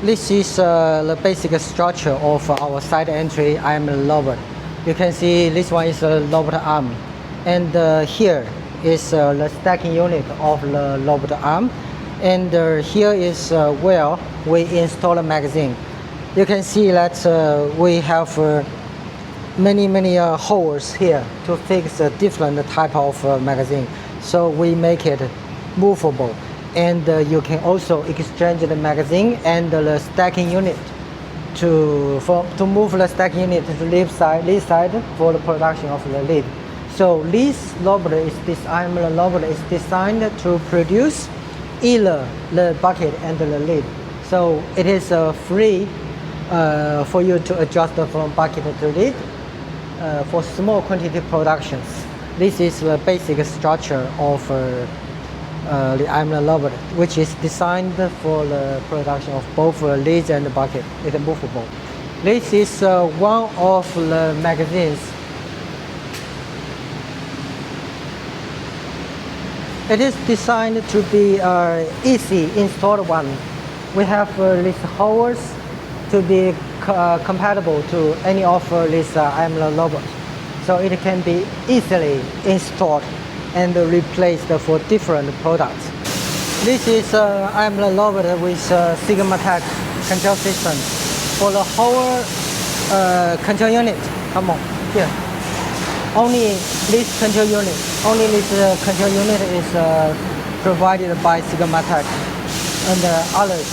This is the basic structure of our side entry IML robot. You can see this one is a robot arm, and here is the stacking unit of the robot arm, and here is where we install a magazine. You can see that we have many holes here to fix a different type of magazine, so we make it movable. And you can also exchange the magazine and the stacking unit to move the stacking unit to this side for the production of the lid. So this robot IML robot is designed to produce either the bucket and the lid. So it is free for you to adjust from bucket to lid for small quantity productions. This is the basic structure of the IML robot, which is designed for the production of both lids and the bucket. It's movable. This is one of the magazines. It is designed to be easy installed one. We have these holes to be compatible to any of these IML robots, so it can be easily installed and replaced for different products. This is IML robot with SW8 control system. For the whole control unit, come on, here. Only this control unit is provided by SW8, and others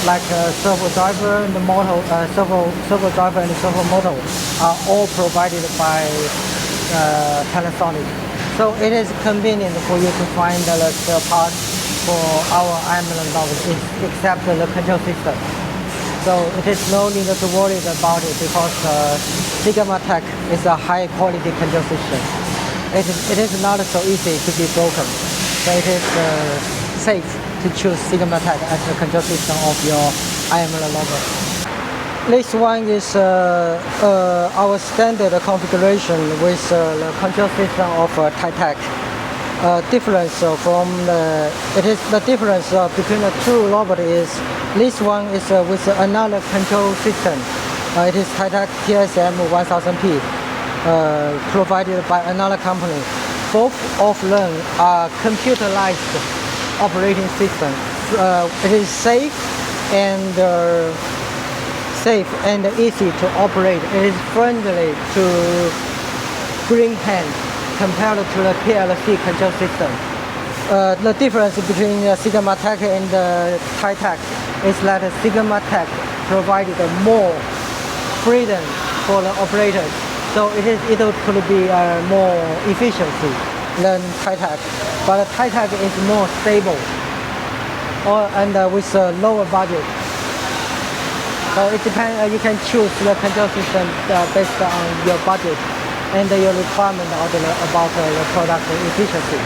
like servo driver and the motor, servo driver and servo motor are all provided by Panasonic. So it is convenient for you to find the spare parts for our IML robot except the control system. So it is no need to worry about it because SW8 is a high quality control system. It is not so easy to be broken. So it is safe to choose SW8 as the control system of your IML robot. This one is our standard configuration with the control system of SWITEK. Difference from the difference between the two robots is this one is with another control system. It is SWITEK TSM 1000P, provided by another company. Both of them are computerized operating system. It is safe and easy to operate. It is friendly to green hand compared to the PLC control system. The difference between SW8 and SWITEK is that SW8 provided more freedom for the operators, so it could be more efficiency than SWITEK. But SWITEK is more stable and with a lower budget. So it depends. You can choose the control system based on your budget and your requirement about the product efficiency.